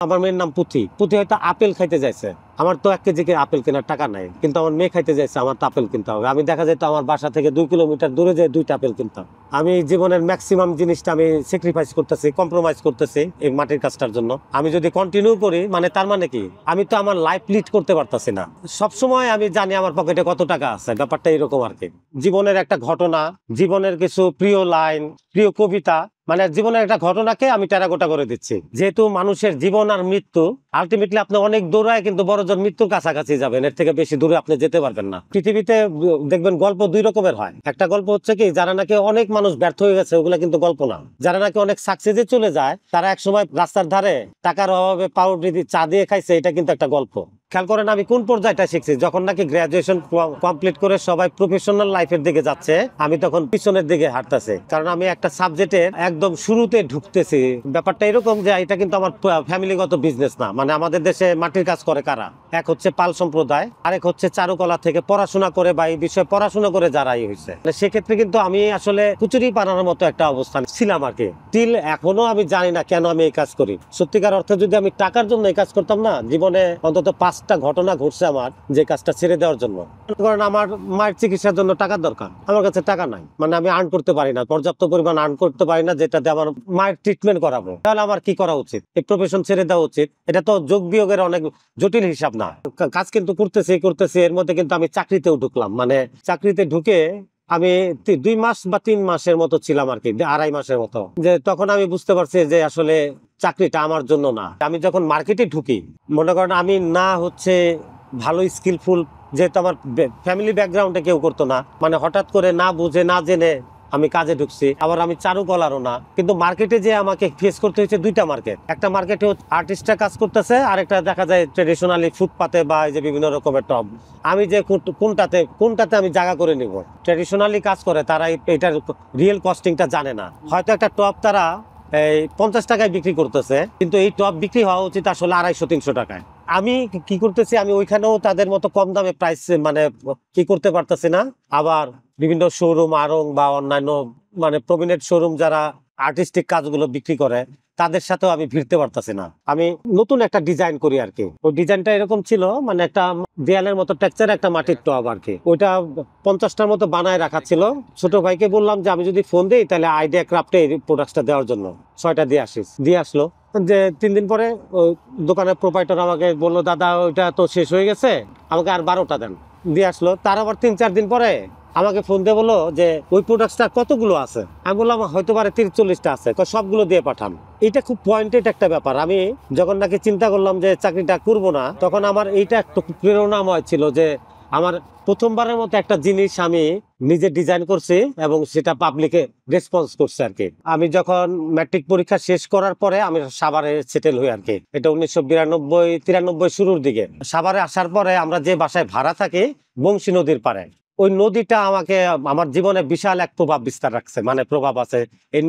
আমার মেয়ের নাম পুঁথি। পুঁথি হয়তো আপেল খাইতে যাইছে, আমার তো 1 কেজি আপেল কেনার টাকা নাই, কিন্তু আমার মেয়ে খাইতে যাইছে, আমার তো আপেল কিনতে হবে। আমি দেখা যেত আমার বাসা থেকে 2 কিলোমিটার দূরে যেয়ে 2টা আপেল কিনতাম। আমি জীবনের ম্যাক্সিমাম জিনিসটা আমি স্যাক্রিফাইস করতেছি, কম্প্রোমাইজ করতেছি এই মাটির কাজটার জন্য। আমি যদি কন্টিনিউ করি, মানে তার মানে কি, আমি তো আমার লাইফ লিড করতে পারতাছি না। সবসময় আমি জানি আমার পকেটে কত টাকা আছে, ব্যাপারটা এরকম আর কি। জীবনের একটা ঘটনা, জীবনের কিছু প্রিয় লাইন, প্রিয় কবিতা, মানে জীবনের একটা ঘটনাকে আমি টেরাকোটা করে দিচ্ছি। যেহেতু মানুষের জীবন আর মৃত্যু, আলটিমেটলি আপনি অনেক দূরায় কিন্তু বড়জন মৃত্যুর কাছাকাছি যাবেন, এর থেকে বেশি দূরে আপনি যেতে পারবেন না। পৃথিবীতে দেখবেন গল্প 2 রকমের হয়। একটা গল্প হচ্ছে কি, যারা নাকি অনেক মানুষ ব্যর্থ হয়ে গেছে, ওগুলা কিন্তু গল্প না। যারা নাকি অনেক সাকসেসে চলে যায়, তারা একসময় রাস্তার ধারে টাকার অভাবে পাউরুটি দিয়ে চা দিয়ে খাইছে, এটা কিন্তু একটা গল্প। খেয়াল করেন আমি কোন পর্যায়টা শিখছি, যখন নাকি গ্রাজুয়েশন কমপ্লিট করে সবাই প্রফেশনাল লাইফের দিকে যাচ্ছে, আমি তখন পিছনের দিকে হাঁটতেছি, কারণ আমি একটা সাবজেক্টের একদম শুরুতে ঢুকতেছি। ব্যাপারটা এরকম যে এটা কিন্তু আমার ফ্যামিলিগত বিজনেস না। মানে আমাদের দেশে মাটির কাজ করে কারা, এক হচ্ছে পাল সম্প্রদায়, আরেক হচ্ছে চারুকলা থেকে পড়াশোনা করে বা এই বিষয়ে পড়াশোনা করে যারাই হয়েছে। সেক্ষেত্রে কিন্তু আমি আসলে কুচুরি বানানোর মতো একটা অবস্থান ছিলাম আর কি। টিল এখনো আমি জানি না কেন আমি এই কাজ করি। সত্যিকার অর্থে যদি আমি টাকার জন্য এই কাজ করতাম না, জীবনে অন্তত 5টা ঘটনা ঘটছে আমার যে কাজটা ছেড়ে দেওয়ার জন্য। কারণ আমার মায়ের চিকিৎসার জন্য টাকার দরকার, আমার কাছে টাকা নাই, মানে আমি আর্ন করতে পারি না, পর্যাপ্ত পরিমাণ আর্ন করতে পারি না যেটাতে আমার মায়ের ট্রিটমেন্ট করাবো। তাহলে আমার কি করা উচিত? এই প্রফেশন ছেড়ে দেওয়া উচিত? এটা তো যোগ বিয়োগের অনেক জটিল হিসাব না। কাজ কিন্তু করতেছি, এর মধ্যে কিন্তু আমি চাকরিতেও ঢুকলাম। মানে চাকরিতে ঢুকে আমি 2 মাস বা 3 মাসের মতো ছিলাম আর কি, 2.5 মাসের মতো। যে তখন আমি বুঝতে পারছি যে আসলে চাকরিটা আমার জন্য না। আমি যখন মার্কেটে ঢুকি, মনে করেন আমি না হচ্ছে ভালো স্কিলফুল, যেহেতু আমার ফ্যামিলি ব্যাকগ্রাউন্ডে কেউ করতো না, মানে হঠাৎ করে না বুঝে না জেনে আমি কাজে ঢুকছি। আবার আমি চারুকলারও না, কিন্তু মার্কেটে যে আমাকে ফেস করতে হয়েছে 2টা মার্কেট। একটা মার্কেটে আর্টিস্টরা কাজ করতেছে, আর একটা দেখা যায় ট্রেডিশনালি ফুটপাতে বা এই যে বিভিন্ন রকমের টপ। আমি যে কোনটাতে আমি জায়গা করে নিব। ট্রেডিশনালি কাজ করে তারা এটার রিয়েল কস্টিংটা জানে না। হয়তো একটা টপ তারা এই 50 টাকায় বিক্রি করতেছে, কিন্তু এই টপ বিক্রি হওয়া উচিত আসলে 250-300 টাকায়। আমি কি করতেছি, আমি ওইখানেও তাদের মতো কম দামে প্রাইস মানে কি করতে পারতেছি না। আবার বিভিন্ন শোরুম আড়ং বা অন্যান্য মানে প্রমিনেন্ট শোরুম যারা আর্টিস্টিক কাজগুলো বিক্রি করে, তাদের সাথেও আমি ভিড়তে পারতেছি না। আমি নতুন একটা ডিজাইন করি আর কি। ওই ডিজাইনটা এরকম ছিল, মানে একটা দেয়ালের মতো টেক্সচার, একটা মাটির টব আর কি। ওইটা 50টার মতো বানায় রাখা ছিল। ছোট ভাইকে বললাম যে আমি যদি ফোন দিই তাহলে আইডিয়া ক্রাফটে এই প্রোডাক্টটা দেওয়ার জন্য 6টা দিয়ে আসলো। যে 3 দিন পরে ওই দোকানের প্রোপাইটার আমাকে বললো, দাদা ওইটা তো শেষ হয়ে গেছে, আমাকে আর 12টা দেন। দিয়ে আসলো। তার আবার 3-4 দিন পরে আমাকে ফোন দিয়ে বললো যে ওই প্রোডাক্টটা কতগুলো আছে। আমি বললাম হয়তো পারে 30-40টা আছে, সবগুলো দিয়ে পাঠান। এটা খুব পয়েন্টেড একটা ব্যাপার। আমি যখন নাকি চিন্তা করলাম যে চাকরিটা করবো না, তখন আমার এইটা একটু প্রেরণাময় ছিল যে আমার প্রথমবারের মতো একটা জিনিস আমি নিজে ডিজাইন করছি এবং সেটা পাবলিকে রেসপন্স করছে আর কি। আমি যখন ম্যাট্রিক পরীক্ষা শেষ করার পরে আমি সাভারে সেটেল হই আর কি। এটা 1992-93 শুরুর দিকে। সাভারে আসার পরে আমরা যে বাসায় ভাড়া থাকি, বংশী নদীর পাড়ে, ওই নদীটা আমাকে আমার জীবনে বিশাল এক প্রভাব বিস্তার রাখছে, মানে প্রভাব আছে। এই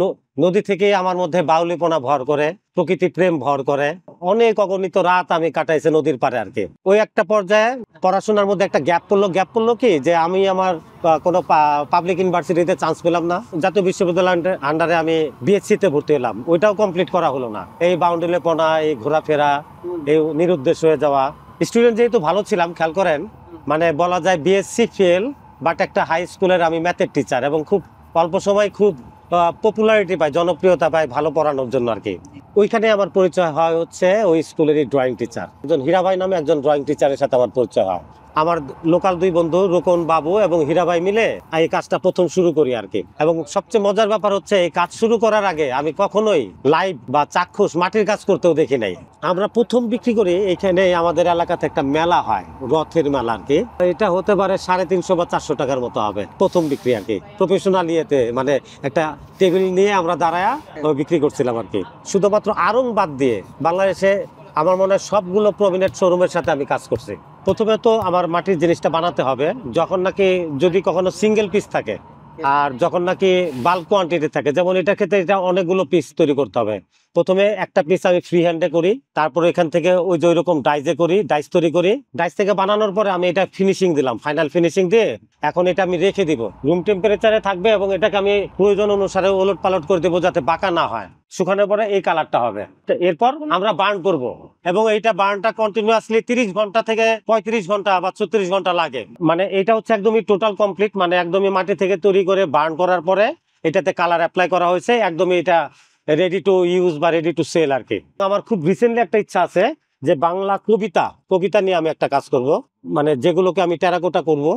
নদী থেকে আমার মধ্যে বাউলিপনা ভর করে, প্রকৃতি প্রেম ভর করে। অনেক অগণিত রাত আমি কাটাইছি নদীর পাড়ে আর কি। ওই একটা পর্যায়ে পড়াশোনার মধ্যে একটা গ্যাপ পড়লো কি, যে আমি আমার কোনো পাবলিক ইউনিভার্সিটিতে চান্স পেলাম না। জাতীয় বিশ্ববিদ্যালয়ের আন্ডারে আমি বিএসসি তে ভর্তি হলাম, ওইটাও কমপ্লিট করা হলো না। এই বাউন্ডুলেপনা, এই ঘোরাফেরা, এই নিরুদ্দেশ হয়ে যাওয়া। স্টুডেন্ট যেহেতু ভালো ছিলাম, খেয়াল করেন, মানে বলা যায় বিএসসি ফেল, বাট একটা হাই স্কুলের আমি ম্যাথের টিচার, এবং খুব অল্প সময় খুব পপুলারিটি পাই, জনপ্রিয়তা পাই ভালো পড়ানোর জন্য আর কি। ওইখানে আমার পরিচয় হয় হচ্ছে ওই স্কুলেরই ড্রয়িং টিচার, একজন হীরাভাই নামে একজন ড্রয়িং টিচারের সাথে আমার পরিচয় হয়। আমার লোকাল 2 বন্ধু রোকন বাবু এবং হীরাভাই মিলে এই কাজটা প্রথম শুরু করি আর কি। এবং সবচেয়ে মজার ব্যাপার হচ্ছে, এই কাজ শুরু করার আগে আমি কখনোই লাইভ বা চাক্ষুষ মাটির কাজ করতেও দেখি নাই। আমরা প্রথম বিক্রি করি এখানে, আমাদের এলাকাতে একটা মেলা হয়, রথের মেলা আর কি। এটা হতে পারে 350 বা 400 টাকার মতো হবে প্রথম বিক্রি আর কি। প্রফেশনাল ইয়েতে, মানে একটা টেবিল নিয়ে আমরা দাঁড়ায়া বিক্রি করছিলাম আর কি। শুধুমাত্র আড়ং বাদ দিয়ে বাংলাদেশে আমার মনে হয় সবগুলো প্রমিনেন্ট শোরুমের সাথে আমি কাজ করছি। প্রথমে তো আমার মাটির জিনিসটা বানাতে হবে, যখন নাকি যদি কখনো সিঙ্গেল পিস থাকে, আর যখন নাকি বাল্ক কোয়ান্টিটি থাকে, যেমন এটা ক্ষেত্রে এটা অনেকগুলো পিস তৈরি করতে হবে। প্রথমে একটা পিস আমি ফ্রি হ্যান্ডে করি, তারপরে এখান থেকে ওই যে ওইরকম ডাইজে করি, ডাইস তৈরি করি। ডাইস থেকে বানানোর পরে আমি এটা ফিনিশিং দিলাম, ফাইনাল ফিনিশিং দিয়ে এখন এটা আমি রেখে দিব, রুম টেম্পারেচারে থাকবে এবং এটাকে আমি প্রয়োজন অনুসারে ওলট পালট করে দেবো যাতে বাঁকা না হয়। শুকানোর পরে এই কালারটা হবে। তো এরপর আমরা বার্ন করব, এবং এইটা বার্নটা কন্টিনিউয়াসলি 30 ঘন্টা থেকে 35 ঘন্টা বা 36 ঘন্টা লাগে। মানে এটা হচ্ছে একদমই টোটাল কমপ্লিট, মানে একদমই মাটি থেকে তৈরি করে বার্ন করার পরে এটাতে কালার অ্যাপ্লাই করা হয়েছে, একদমই এটা রেডি টু ইউজ বা রেডি টু সেল আর কি। আমার খুব রিসেন্টলি একটা ইচ্ছা আছে যে বাংলা কবিতা নিয়ে আমি একটা কাজ করব, মানে যেগুলোকে আমি টেরাকোটা করব,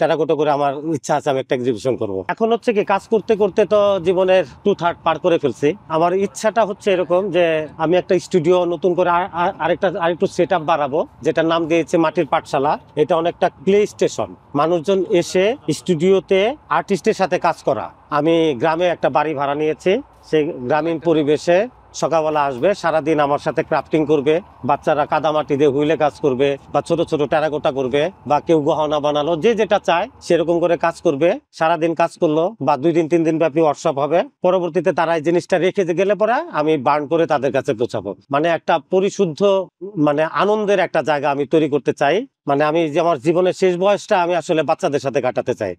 টেরাকোটা করে আমার ইচ্ছা আছে আমি একটা এক্সিবিশন করব। এখন হচ্ছে কি, কাজ করতে করতে তো জীবনের 2/3 পার করে ফেলছি। আমার ইচ্ছাটা হচ্ছে এরকম যে আমি একটা স্টুডিও নতুন করে আরেকটু সেট আপ বাড়াবো, যেটার নাম দিয়েছে মাটির পাঠশালা। এটা অনেকটা প্লে স্টেশন, মানুষজন এসে স্টুডিওতে আর্টিস্টের সাথে কাজ করা। আমি গ্রামে একটা বাড়ি ভাড়া নিয়েছি, সেই গ্রামীণ পরিবেশে সকালবেলা আসবে, সারাদিন আমার সাথে ক্রাফটিং করবে, বাচ্চারা কাদামাটি দিয়ে হুইলে কাজ করবে বা ছোট ছোট টেরাকোটা করবে, বা কেউ গহনা বানালো, যে যেটা চায় সেরকম করে কাজ করবে। সারাদিন কাজ করলো বা 2 দিন 3 দিন ব্যাপী ওয়ার্কশপ হবে। পরবর্তীতে তারা এই জিনিসটা রেখে গেলে পরে আমি বার্ন করে তাদের কাছে পৌঁছাবো। মানে একটা পরিশুদ্ধ, মানে আনন্দের একটা জায়গা আমি তৈরি করতে চাই। মানে আমি যে আমার জীবনের শেষ বয়সটা আমি আসলে বাচ্চাদের সাথে কাটাতে চাই।